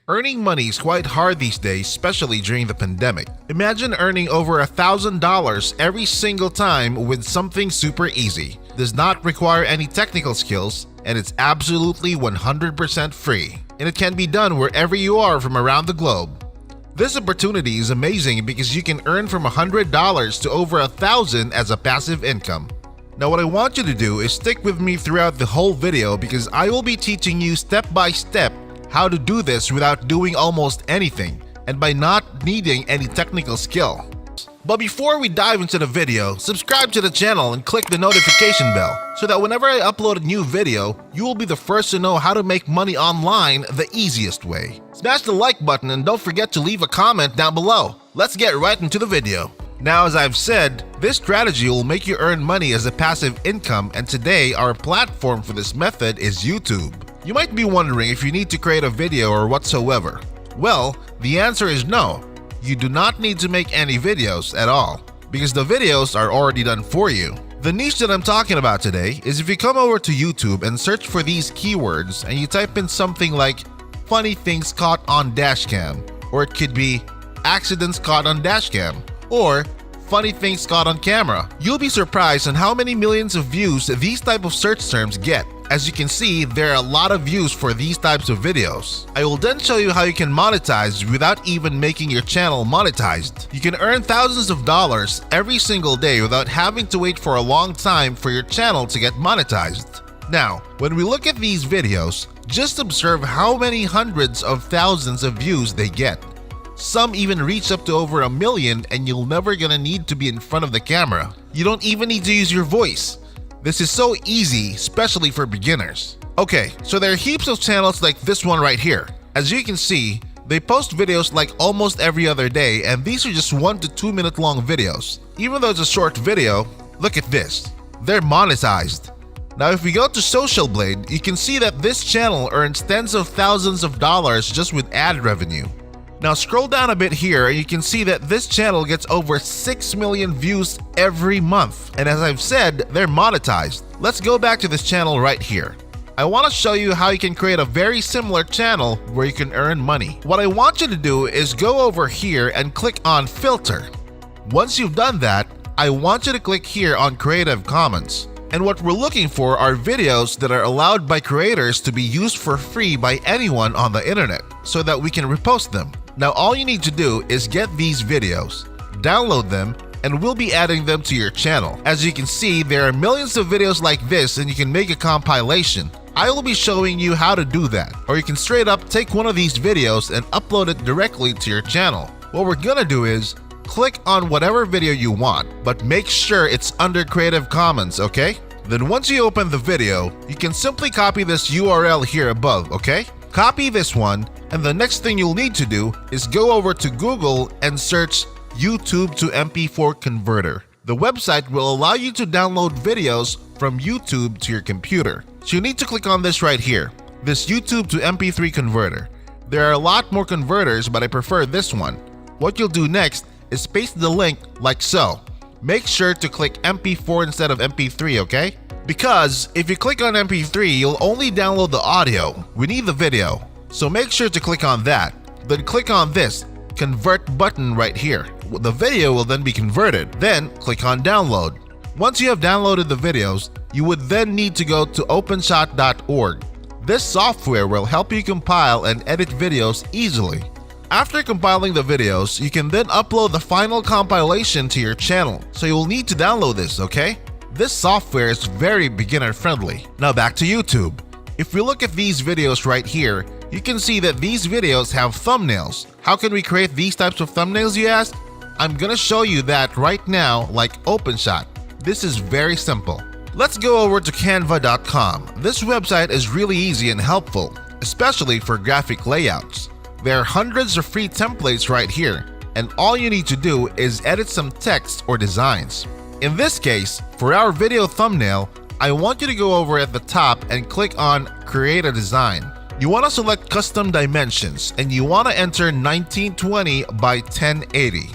Earning money is quite hard these days, especially during the pandemic. Imagine earning over $1,000 every single time with something super easy. Does not require any technical skills, and it's absolutely 100% free. And it can be done wherever you are from around the globe. This opportunity is amazing because you can earn from $100 to over $1,000 as a passive income. Now what I want you to do is stick with me throughout the whole video because I will be teaching you step by step how to do this without doing almost anything and by not needing any technical skill. But before we dive into the video, subscribe to the channel and click the notification bell so that whenever I upload a new video, you will be the first to know how to make money online the easiest way. Smash the like button and don't forget to leave a comment down below. Let's get right into the video. Now, as I've said, this strategy will make you earn money as a passive income, and today our platform for this method is YouTube. You might be wondering if you need to create a video or whatsoever. Well, the answer is no. You do not need to make any videos at all because the videos are already done for you. The niche that I'm talking about today is if you come over to YouTube and search for these keywords and you type in something like funny things caught on dashcam, or it could be accidents caught on dashcam, or funny things caught on camera. You'll be surprised on how many millions of views these type of search terms get. As you can see, there are a lot of views for these types of videos. I will then show you how you can monetize without even making your channel monetized. You can earn thousands of dollars every single day without having to wait for a long time for your channel to get monetized. Now, when we look at these videos, just observe how many hundreds of thousands of views they get. Some even reach up to over 1 million, and you're never gonna need to be in front of the camera. You don't even need to use your voice. This is so easy, especially for beginners. Okay, so there are heaps of channels like this one right here. As you can see, they post videos like almost every other day, and these are just 1 to 2 minute long videos. Even though it's a short video, look at this. They're monetized. Now if we go to Social Blade, you can see that this channel earns tens of thousands of dollars just with ad revenue. Now scroll down a bit here and you can see that this channel gets over 6 million views every month. And as I've said, they're monetized. Let's go back to this channel right here. I want to show you how you can create a very similar channel where you can earn money. What I want you to do is go over here and click on Filter. Once you've done that, I want you to click here on Creative Commons. And what we're looking for are videos that are allowed by creators to be used for free by anyone on the internet so that we can repost them. Now all you need to do is get these videos, download them, and we'll be adding them to your channel. As you can see, there are millions of videos like this and you can make a compilation. I will be showing you how to do that, or you can straight up take one of these videos and upload it directly to your channel. What we're gonna do is click on whatever video you want, but make sure it's under Creative Commons, okay? Then once you open the video, you can simply copy this URL here above, okay? Copy this one, and the next thing you'll need to do is go over to Google and search YouTube to MP4 converter. The website will allow you to download videos from YouTube to your computer. So you need to click on this right here, this YouTube to MP3 converter. There are a lot more converters, but I prefer this one. What you'll do next is paste the link like so. Make sure to click MP4 instead of MP3, okay? Because if you click on MP3, you'll only download the audio. We need the video. So make sure to click on that. Then click on this convert button right here. The video will then be converted. Then click on download. Once you have downloaded the videos, you would then need to go to openshot.org. This software will help you compile and edit videos easily. After compiling the videos, you can then upload the final compilation to your channel. So you'll need to download this, okay? This software is very beginner friendly. Now back to YouTube. If we look at these videos right here, you can see that these videos have thumbnails. How can we create these types of thumbnails, you ask? I'm gonna show you that right now like OpenShot. This is very simple. Let's go over to canva.com. This website is really easy and helpful, especially for graphic layouts. There are hundreds of free templates right here, and all you need to do is edit some text or designs. In this case, for our video thumbnail, I want you to go over at the top and click on Create a Design. You want to select Custom Dimensions and you want to enter 1920 by 1080.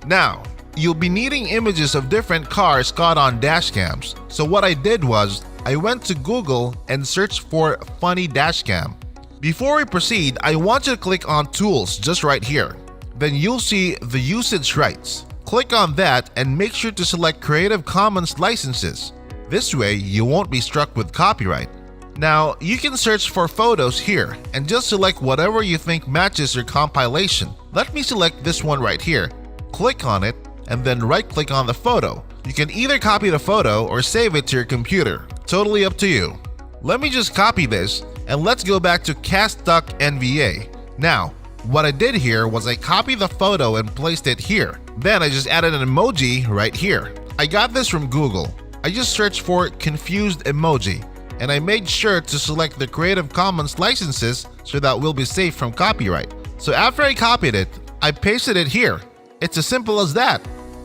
Now, you'll be needing images of different cars caught on dash cams. So what I did was, I went to Google and searched for funny dashcam. Before we proceed, I want you to click on Tools just right here. Then you'll see the Usage Rights. Click on that and make sure to select Creative Commons licenses. This way, you won't be struck with copyright. Now, you can search for photos here and just select whatever you think matches your compilation. Let me select this one right here. Click on it and then right-click on the photo. You can either copy the photo or save it to your computer. Totally up to you. Let me just copy this and let's go back to Castduck NVA. Now, what I did here was I copied the photo and placed it here. Then I just added an emoji right here. I got this from Google. I just searched for confused emoji and I made sure to select the Creative Commons licenses so that we'll be safe from copyright. So after I copied it, I pasted it here. It's as simple as that.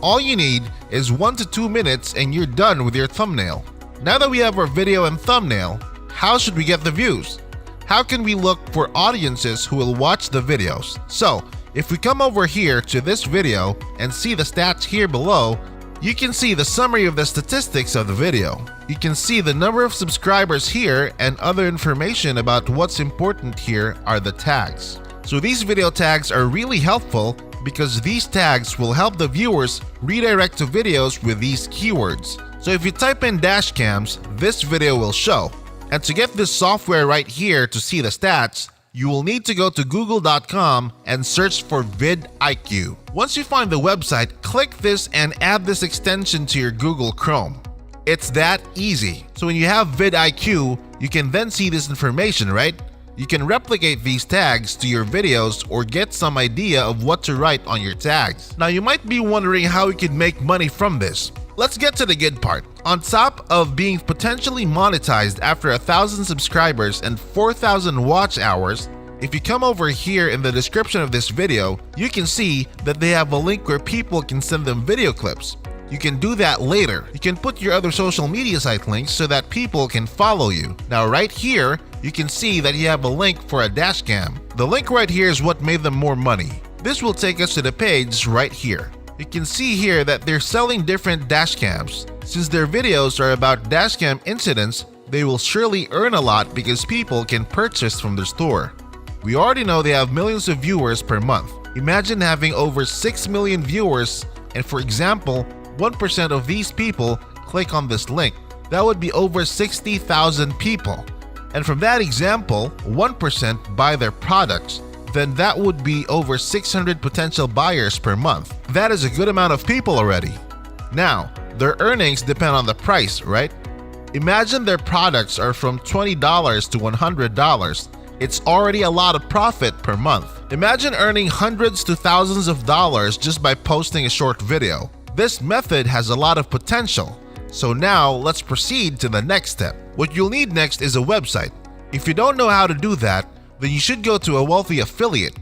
All you need is 1 to 2 minutes and you're done with your thumbnail. Now that we have our video and thumbnail, how should we get the views? How can we look for audiences who will watch the videos? So, if we come over here to this video and see the stats here below, you can see the summary of the statistics of the video. You can see the number of subscribers here and other information about what's important here are the tags. So these video tags are really helpful because these tags will help the viewers redirect to videos with these keywords. So if you type in dashcams, this video will show. And to get this software right here to see the stats, you will need to go to google.com and search for vidIQ. Once you find the website, click this and add this extension to your Google Chrome. It's that easy. So when you have vidIQ, you can then see this information, right? You can replicate these tags to your videos or get some idea of what to write on your tags. Now you might be wondering how we could make money from this. Let's get to the good part. On top of being potentially monetized after 1,000 subscribers and 4,000 watch hours, if you come over here in the description of this video, you can see that they have a link where people can send them video clips. You can do that later. You can put your other social media site links so that people can follow you. Now right here, you can see that you have a link for a dashcam. The link right here is what made them more money. This will take us to the page right here. You can see here that they're selling different dashcams. Since their videos are about dashcam incidents, they will surely earn a lot because people can purchase from their store. We already know they have millions of viewers per month. Imagine having over 6 million viewers and, for example, 1% of these people click on this link. That would be over 60,000 people. And from that example, 1% buy their products. Then that would be over 600 potential buyers per month. That is a good amount of people already. Now, their earnings depend on the price, right? Imagine their products are from $20 to $100. It's already a lot of profit per month. Imagine earning hundreds to thousands of dollars just by posting a short video. This method has a lot of potential. So now let's proceed to the next step. What you'll need next is a website. If you don't know how to do that, then you should go to a wealthy affiliate.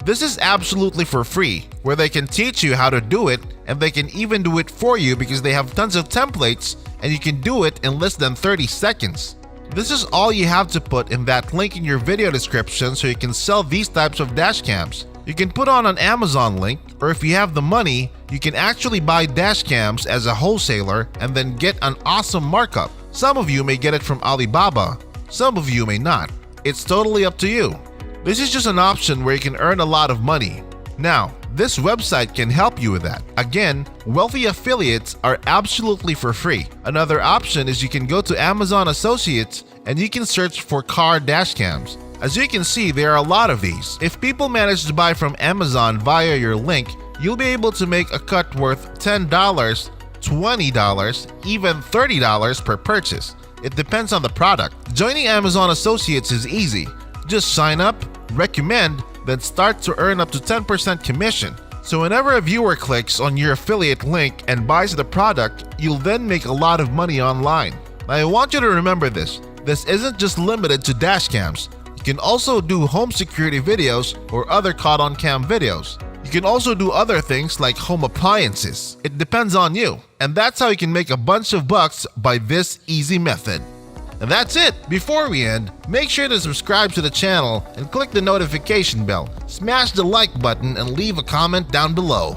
This is absolutely for free, where they can teach you how to do it and they can even do it for you because they have tons of templates and you can do it in less than 30 seconds. This is all you have to put in that link in your video description so you can sell these types of dashcams. You can put on an Amazon link, or if you have the money, you can actually buy dashcams as a wholesaler and then get an awesome markup. Some of you may get it from Alibaba, some of you may not. It's totally up to you. This is just an option where you can earn a lot of money. Now, this website can help you with that. Again, wealthy affiliates are absolutely for free. Another option is you can go to Amazon Associates and you can search for car dashcams. As you can see, there are a lot of these. If people manage to buy from Amazon via your link, you'll be able to make a cut worth $10, $20, even $30 per purchase. It depends on the product. Joining Amazon Associates is easy. Just sign up, recommend, then start to earn up to 10% commission. So whenever a viewer clicks on your affiliate link and buys the product, you'll then make a lot of money online. Now I want you to remember this. This isn't just limited to dashcams. You can also do home security videos or other caught-on-cam videos. You can also do other things like home appliances. It depends on you. And that's how you can make a bunch of bucks by this easy method. And that's it. Before we end, make sure to subscribe to the channel and click the notification bell. Smash the like button and leave a comment down below.